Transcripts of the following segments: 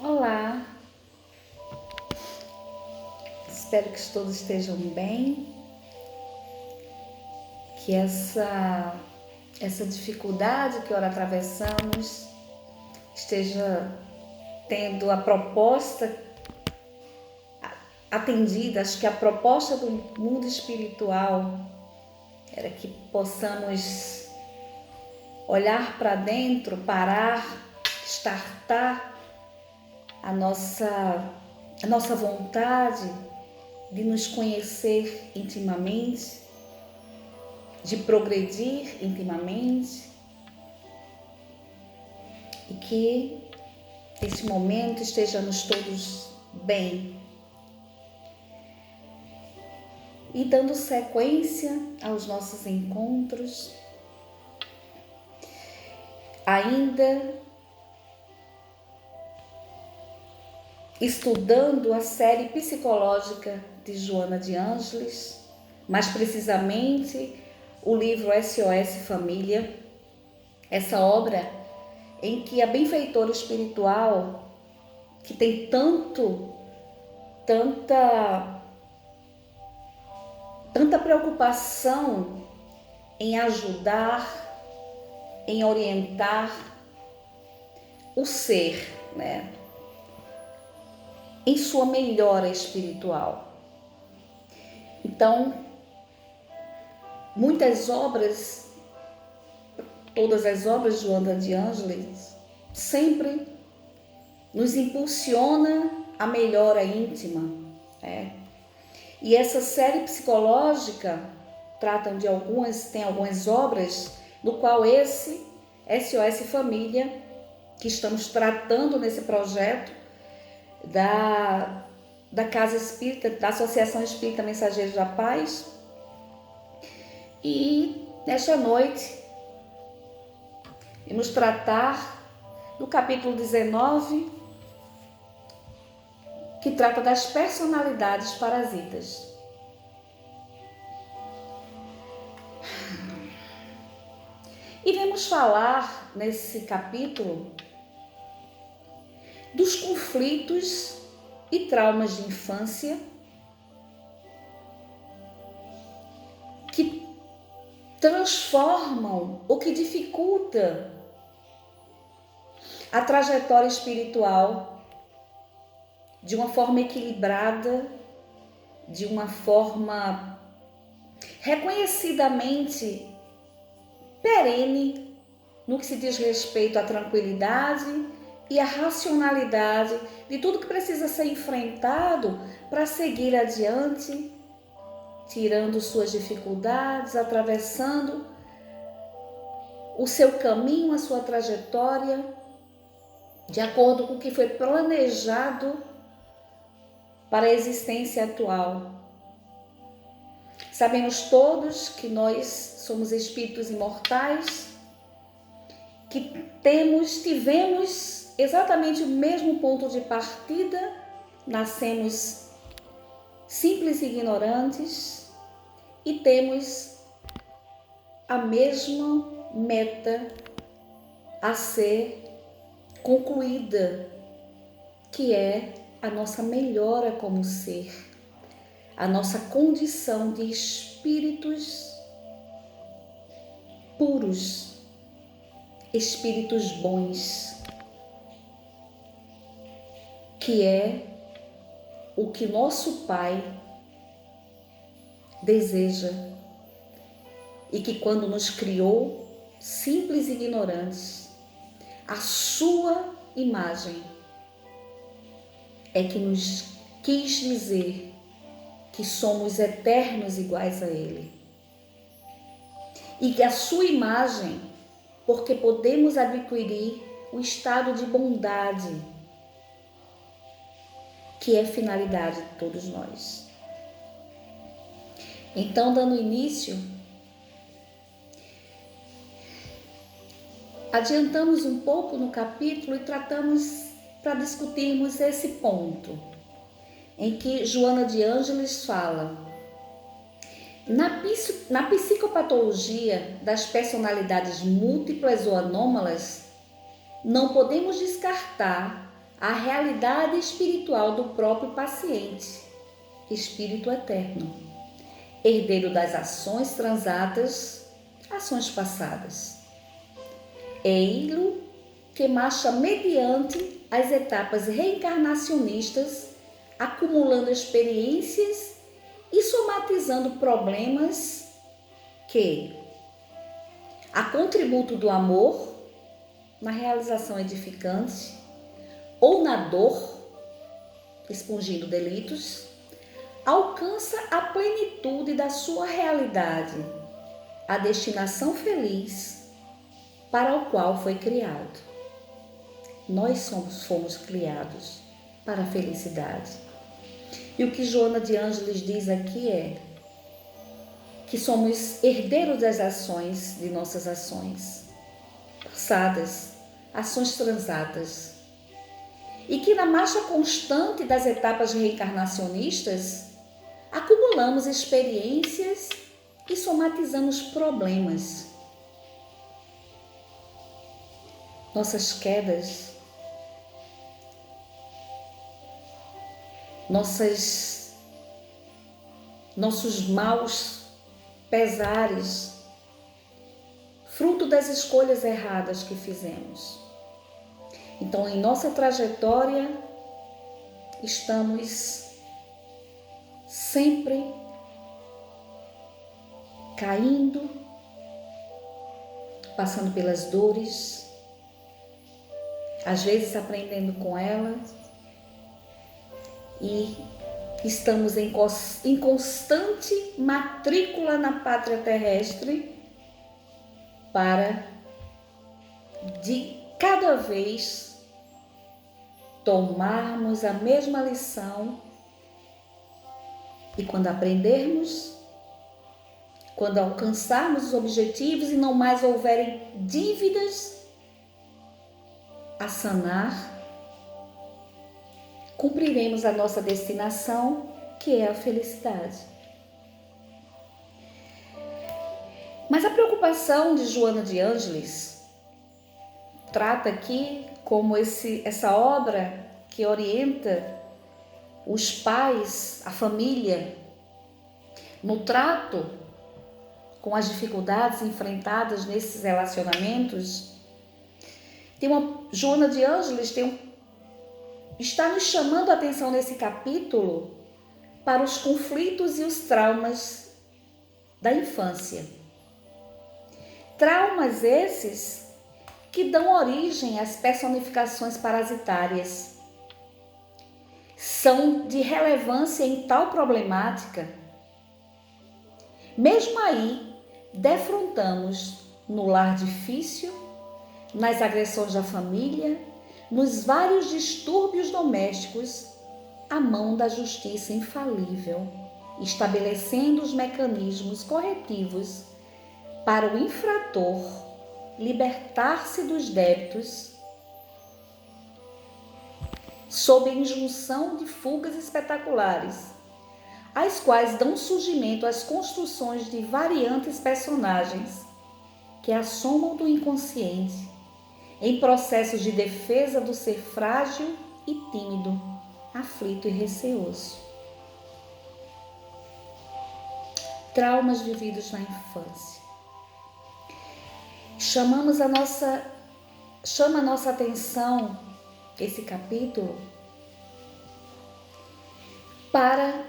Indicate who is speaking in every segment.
Speaker 1: Olá, espero que todos estejam bem, que essa dificuldade que ora atravessamos esteja tendo a proposta atendida. Acho que a proposta do mundo espiritual era que possamos olhar para dentro, parar, startar a nossa vontade de nos conhecer intimamente, de progredir intimamente, e que neste momento estejamos todos bem. E dando sequência aos nossos encontros, ainda estudando a série psicológica de Joana de Ângeles, mais precisamente o livro SOS Família, essa obra em que a benfeitora espiritual, que tem tanta preocupação em ajudar, em orientar o ser, né, em sua melhora espiritual. Então, muitas obras, todas as obras de Joana de Ângeles, sempre nos impulsiona a melhora íntima. E essa série psicológica tem algumas obras, no qual esse SOS Família, que estamos tratando nesse projeto da Casa Espírita, da Associação Espírita Mensageiros da Paz. E nesta noite vamos tratar do capítulo 19, que trata das personalidades parasitas. E vamos falar nesse capítulo dos conflitos e traumas de infância que transformam ou que dificultam a trajetória espiritual de uma forma equilibrada, de uma forma reconhecidamente perene no que se diz respeito à tranquilidade e à racionalidade de tudo que precisa ser enfrentado para seguir adiante, tirando suas dificuldades, atravessando o seu caminho, a sua trajetória, de acordo com o que foi planejado para a existência atual. Sabemos todos que nós somos espíritos imortais, que tivemos exatamente o mesmo ponto de partida, nascemos simples e ignorantes e temos a mesma meta a ser concluída, que é a nossa melhora como ser, a nossa condição de espíritos puros, espíritos bons, que é o que nosso Pai deseja e que quando nos criou, simples e ignorantes, a sua imagem é que nos quis dizer que somos eternos iguais a Ele. E que a sua imagem, porque podemos adquirir o estado de bondade, que é finalidade de todos nós. Então, dando início, adiantamos um pouco no capítulo e tratamos para discutirmos esse ponto, em que Joana de Ângeles fala: na psicopatologia das personalidades múltiplas ou anômalas, não podemos descartar a realidade espiritual do próprio paciente, espírito eterno, herdeiro das ações transatas, ações passadas. Ei-lo que marcha mediante as etapas reencarnacionistas, acumulando experiências e somatizando problemas que, a contributo do amor, na realização edificante, ou na dor, expungindo delitos, alcança a plenitude da sua realidade, a destinação feliz para o qual foi criado. Nós fomos criados para a felicidade. E o que Joana de Ângeles diz aqui é que somos herdeiros das ações, de nossas ações passadas, ações transatas, e que na marcha constante das etapas reencarnacionistas acumulamos experiências e somatizamos problemas. Nossas quedas, nossos maus pesares, fruto das escolhas erradas que fizemos. Então, em nossa trajetória, estamos sempre caindo, passando pelas dores, às vezes aprendendo com elas, e estamos em constante matrícula na pátria terrestre para de cada vez tomarmos a mesma lição e quando aprendermos, quando alcançarmos os objetivos e não mais houverem dívidas a sanar, cumpriremos a nossa destinação, que é a felicidade. Mas a preocupação de Joana de Ângeles trata aqui como essa obra que orienta os pais, a família, no trato com as dificuldades enfrentadas nesses relacionamentos. Joana de Ângeles está nos chamando a atenção nesse capítulo para os conflitos e os traumas da infância. Traumas esses que dão origem às personificações parasitárias. São de relevância em tal problemática. Mesmo aí, defrontamos no lar difícil, nas agressões da família, nos vários distúrbios domésticos, a mão da justiça infalível, estabelecendo os mecanismos corretivos para o infrator libertar-se dos débitos sob a injunção de fugas espetaculares, as quais dão surgimento às construções de variantes personagens que assomam do inconsciente em processos de defesa do ser frágil e tímido, aflito e receoso. Traumas vividos na infância. Chama a nossa atenção esse capítulo para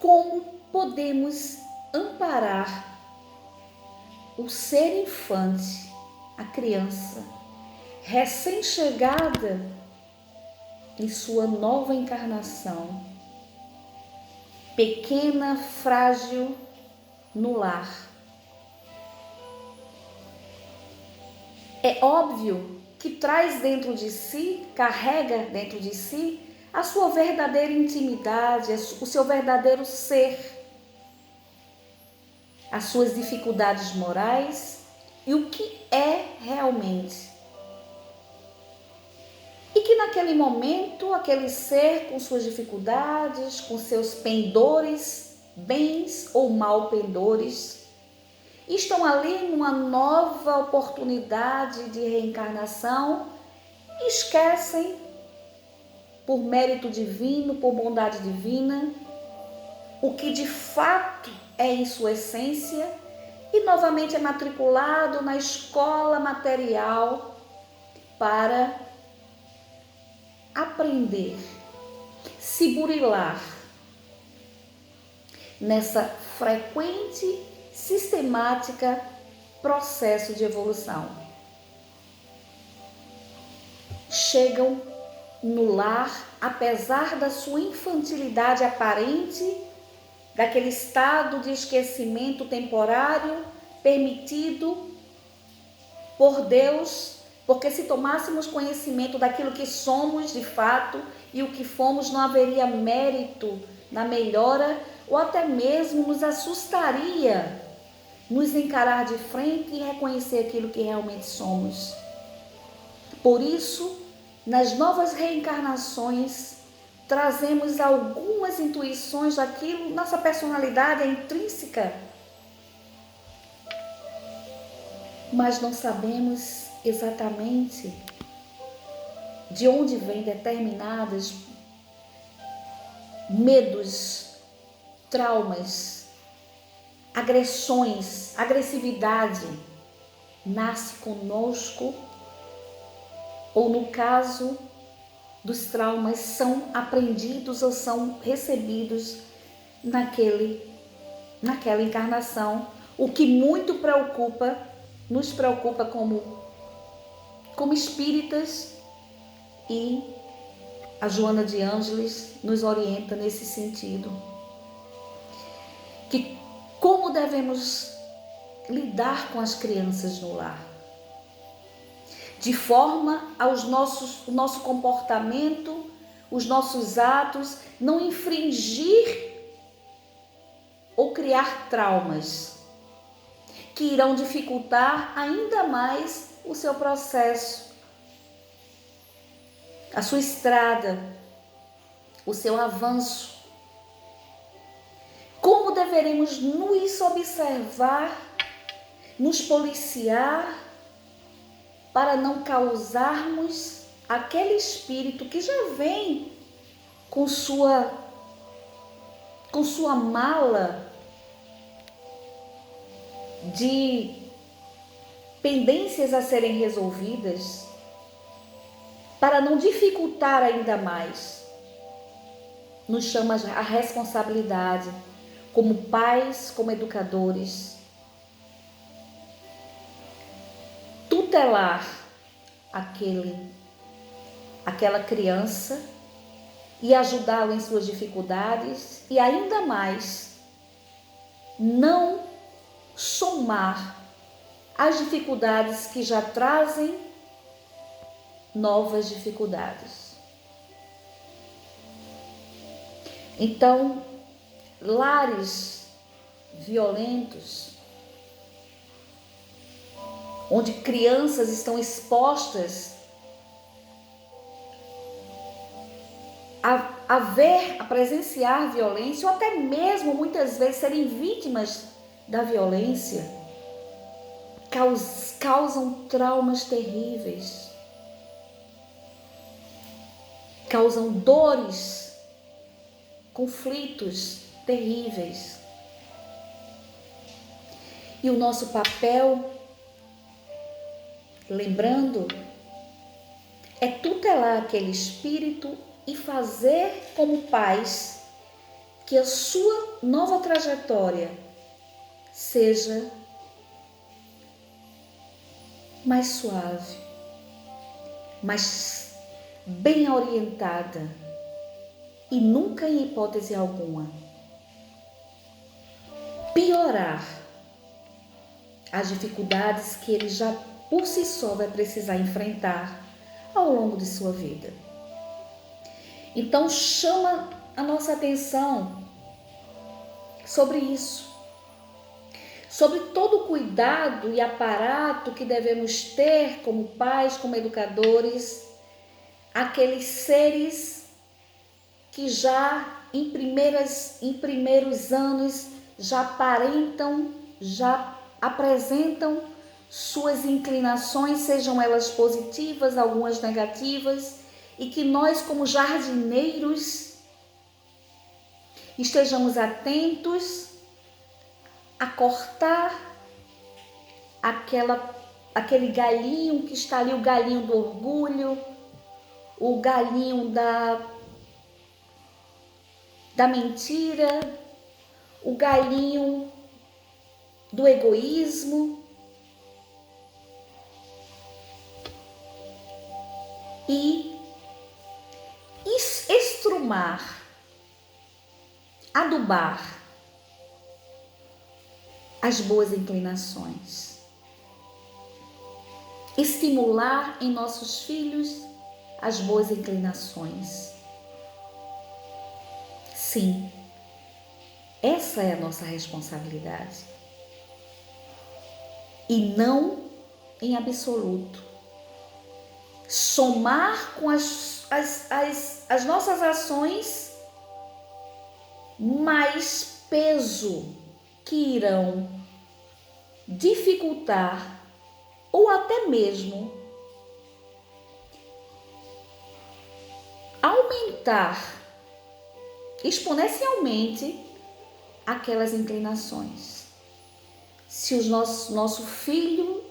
Speaker 1: como podemos amparar o ser infante, a criança, recém-chegada em sua nova encarnação, pequena, frágil no lar. É óbvio que traz dentro de si, carrega dentro de si a sua verdadeira intimidade, o seu verdadeiro ser, as suas dificuldades morais e o que é realmente. E que naquele momento, aquele ser com suas dificuldades, com seus pendores, bens ou mal pendores, estão ali numa nova oportunidade de reencarnação e esquecem por mérito divino, por bondade divina, o que de fato é em sua essência, e novamente é matriculado na escola material para aprender, se burilar nessa frequente, sistemática processo de evolução. Chegam no lar, apesar da sua infantilidade aparente, daquele estado de esquecimento temporário permitido por Deus, porque se tomássemos conhecimento daquilo que somos de fato e o que fomos, não haveria mérito na melhora, ou até mesmo nos assustaria nos encarar de frente e reconhecer aquilo que realmente somos. Por isso, nas novas reencarnações, trazemos algumas intuições daquilo, nossa personalidade é intrínseca, mas não sabemos exatamente de onde vêm determinados medos, traumas, agressões, agressividade nasce conosco, ou no caso dos traumas são aprendidos ou são recebidos naquela encarnação, o que muito nos preocupa como espíritas, e a Joana de Ângeles nos orienta nesse sentido, que como devemos lidar com as crianças no lar, de forma o nosso comportamento, os nossos atos, não infringir ou criar traumas que irão dificultar ainda mais o seu processo, a sua estrada, o seu avanço. Como deveremos nos observar, nos policiar, para não causarmos aquele espírito que já vem com sua mala de pendências a serem resolvidas, para não dificultar ainda mais. Nos chama a responsabilidade, como pais, como educadores, tutelar aquela criança e ajudá-lo em suas dificuldades, e ainda mais não somar as dificuldades que já trazem novas dificuldades. Então, lares violentos, onde crianças estão expostas a presenciar violência, ou até mesmo muitas vezes serem vítimas da violência, causam traumas terríveis, causam dores, conflitos terríveis. E o nosso papel, lembrando, é tutelar aquele espírito e fazer como pais que a sua nova trajetória seja mais suave, mais bem orientada, e nunca, em hipótese alguma, piorar as dificuldades que ele já por si só vai precisar enfrentar ao longo de sua vida. Então chama a nossa atenção sobre isso, sobre todo o cuidado e aparato que devemos ter como pais, como educadores, aqueles seres que já em primeiros anos já aparentam, já apresentam suas inclinações, sejam elas positivas, algumas negativas, e que nós, como jardineiros, estejamos atentos a cortar aquele galinho que está ali, o galinho do orgulho, o galinho da mentira, o galinho do egoísmo, e estrumar, adubar as boas inclinações, estimular em nossos filhos as boas inclinações. Sim, essa é a nossa responsabilidade. E não em absoluto. Somar com as nossas ações mais peso que irão dificultar ou até mesmo aumentar exponencialmente aquelas inclinações. Se o nosso filho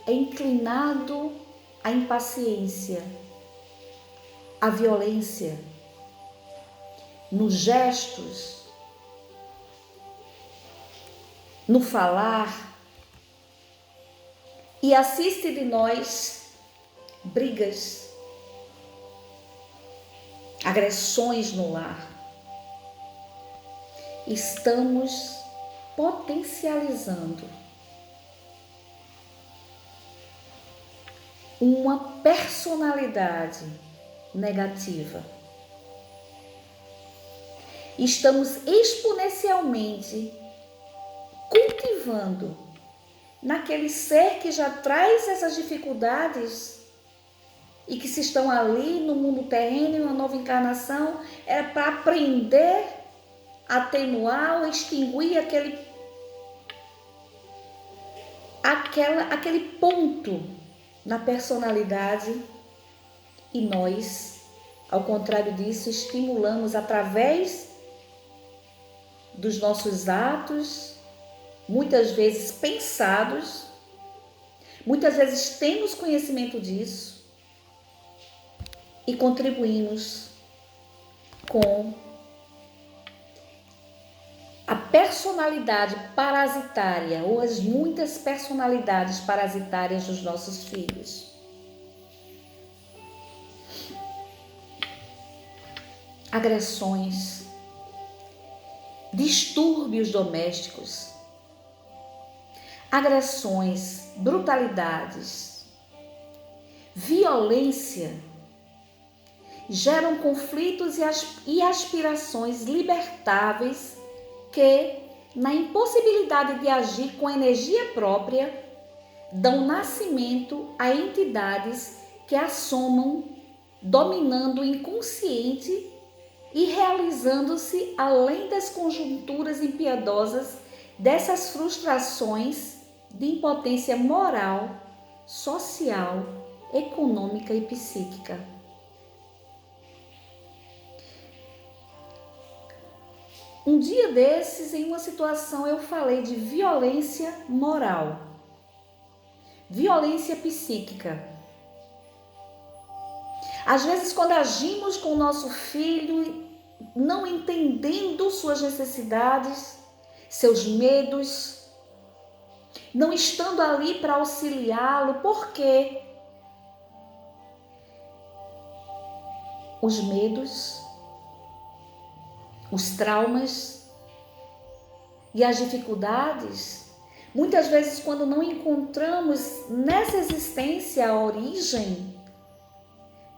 Speaker 1: é inclinado à impaciência, à violência, nos gestos, no falar, e assiste de nós brigas, agressões no lar, estamos potencializando uma personalidade negativa. Estamos exponencialmente cultivando naquele ser que já traz essas dificuldades e que se estão ali no mundo terreno, em uma nova encarnação, é para aprender a atenuar ou extinguir aquele ponto na personalidade, e nós, ao contrário disso, estimulamos através dos nossos atos, muitas vezes pensados, muitas vezes temos conhecimento disso e contribuímos com a personalidade parasitária ou as muitas personalidades parasitárias dos nossos filhos. Agressões, distúrbios domésticos, agressões, brutalidades, violência geram conflitos e aspirações libertáveis que, na impossibilidade de agir com energia própria, dão nascimento a entidades que assomam, dominando o inconsciente e realizando-se além das conjunturas impiedosas dessas frustrações de impotência moral, social, econômica e psíquica. Um dia desses, em uma situação, eu falei de violência moral, violência psíquica. Às vezes, quando agimos com o nosso filho, não entendendo suas necessidades, seus medos, não estando ali para auxiliá-lo, porque os medos, os traumas e as dificuldades, muitas vezes quando não encontramos nessa existência a origem,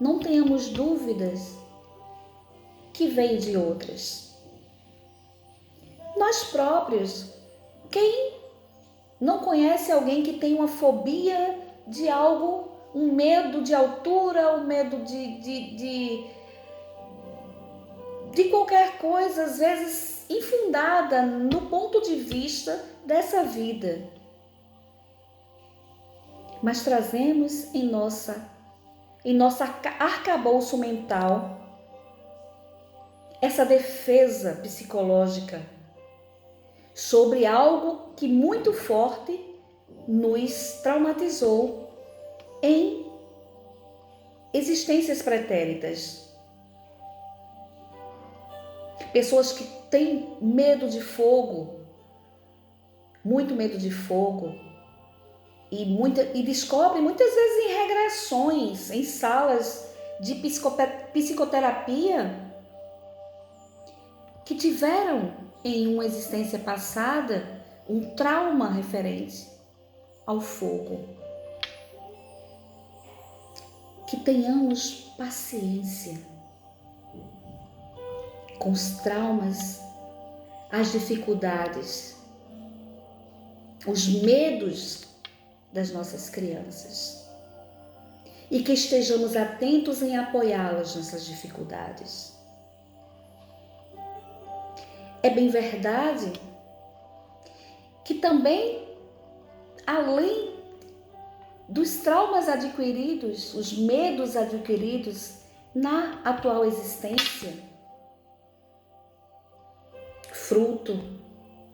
Speaker 1: não tenhamos dúvidas que veio de outras. Nós próprios, quem não conhece alguém que tem uma fobia de algo, um medo de altura, um medo de qualquer coisa, às vezes infundada no ponto de vista dessa vida. Mas trazemos em em nosso arcabouço mental essa defesa psicológica sobre algo que muito forte nos traumatizou em existências pretéritas. Pessoas que têm medo de fogo, muito medo de fogo, e descobrem muitas vezes em regressões, em salas de psicoterapia, que tiveram em uma existência passada um trauma referente ao fogo. Que tenhamos paciência com os traumas, as dificuldades, os medos das nossas crianças e que estejamos atentos em apoiá-las nessas dificuldades. É bem verdade que também, além dos traumas adquiridos, os medos adquiridos na atual existência, fruto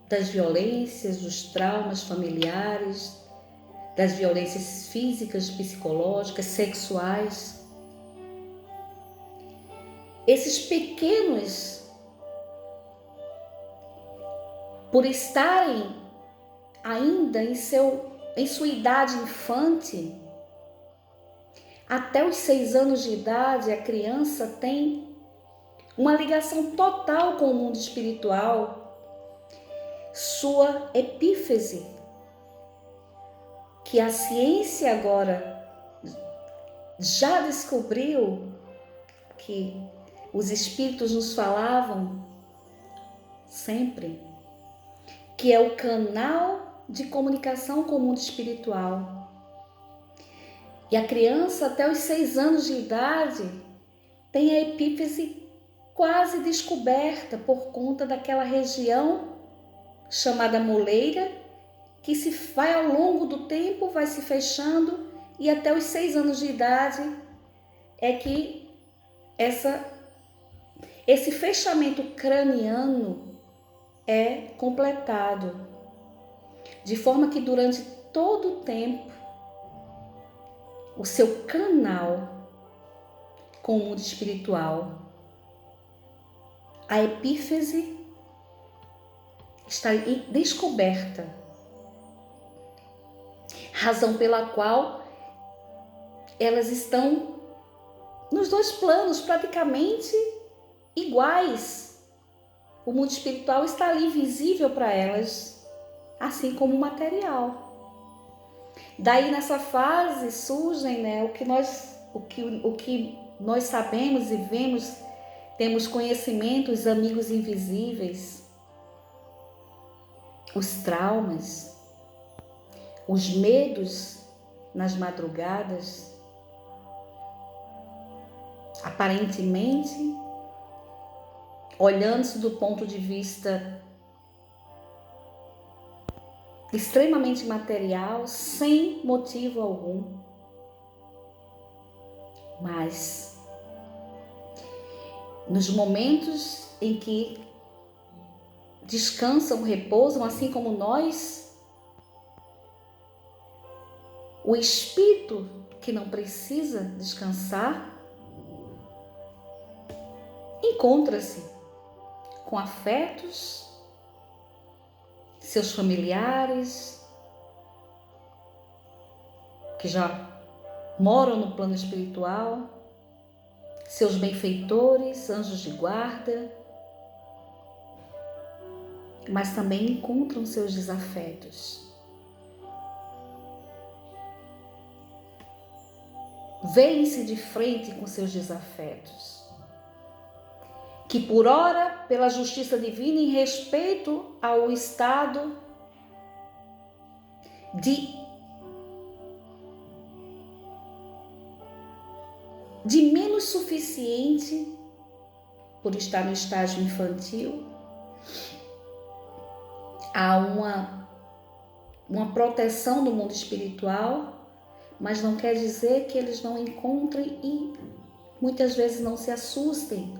Speaker 1: das violências, dos traumas familiares, das violências físicas, psicológicas, sexuais, esses pequenos, por estarem ainda em sua idade infante, até os 6 anos de idade, a criança tem uma ligação total com o mundo espiritual. Sua epífise, que a ciência agora já descobriu, que os espíritos nos falavam sempre, que é o canal de comunicação com o mundo espiritual. E a criança, até os 6 anos de idade, tem a epífise quase descoberta por conta daquela região chamada moleira, que se vai ao longo do tempo, vai se fechando, e até os 6 anos de idade é que esse fechamento craniano é completado, de forma que durante todo o tempo o seu canal com o mundo espiritual, a epífise, está descoberta, razão pela qual elas estão nos 2 planos praticamente iguais. O mundo espiritual está ali visível para elas, assim como o material. Daí nessa fase surgem, o que nós sabemos e vemos, temos conhecimento, os amigos invisíveis, os traumas, os medos nas madrugadas, aparentemente, olhando-se do ponto de vista extremamente material, sem motivo algum. Mas, nos momentos em que descansam, repousam, assim como nós, o espírito que não precisa descansar encontra-se com afetos, seus familiares que já moram no plano espiritual, seus benfeitores, anjos de guarda, mas também encontram seus desafetos. Veem-se de frente com seus desafetos, que por ora, pela justiça divina, em respeito ao estado de menos suficiente, por estar no estágio infantil, há uma proteção do mundo espiritual, mas não quer dizer que eles não encontrem e muitas vezes não se assustem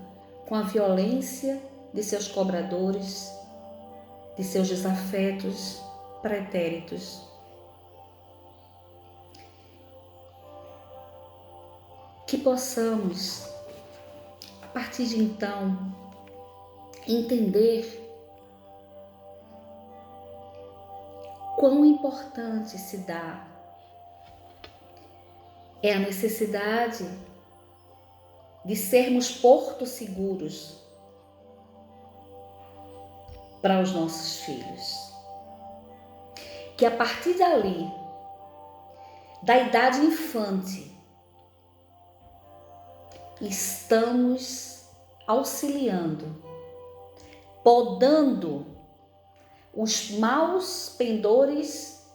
Speaker 1: com a violência de seus cobradores, de seus desafetos pretéritos. Que possamos, a partir de então, entender quão importante se dá é a necessidade de sermos portos seguros para os nossos filhos. Que a partir dali, da idade infante, estamos auxiliando, podando os maus pendores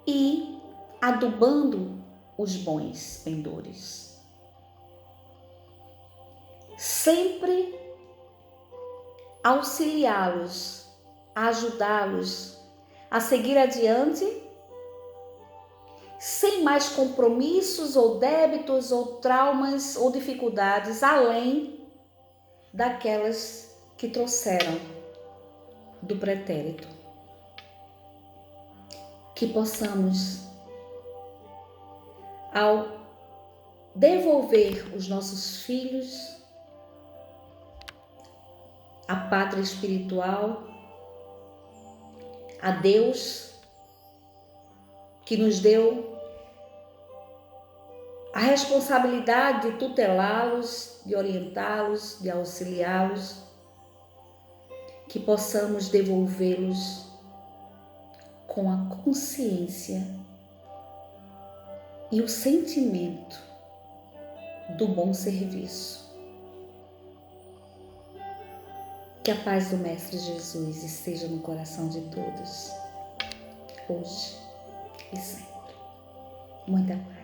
Speaker 1: e adubando os bons pendores. Sempre auxiliá-los, ajudá-los a seguir adiante, sem mais compromissos ou débitos ou traumas ou dificuldades além daquelas que trouxeram do pretérito. Que possamos, ao devolver os nossos filhos à pátria espiritual, a Deus, que nos deu a responsabilidade de tutelá-los, de orientá-los, de auxiliá-los, que possamos devolvê-los com a consciência e o sentimento do bom serviço. Que a paz do Mestre Jesus esteja no coração de todos, hoje e sempre. Muita paz.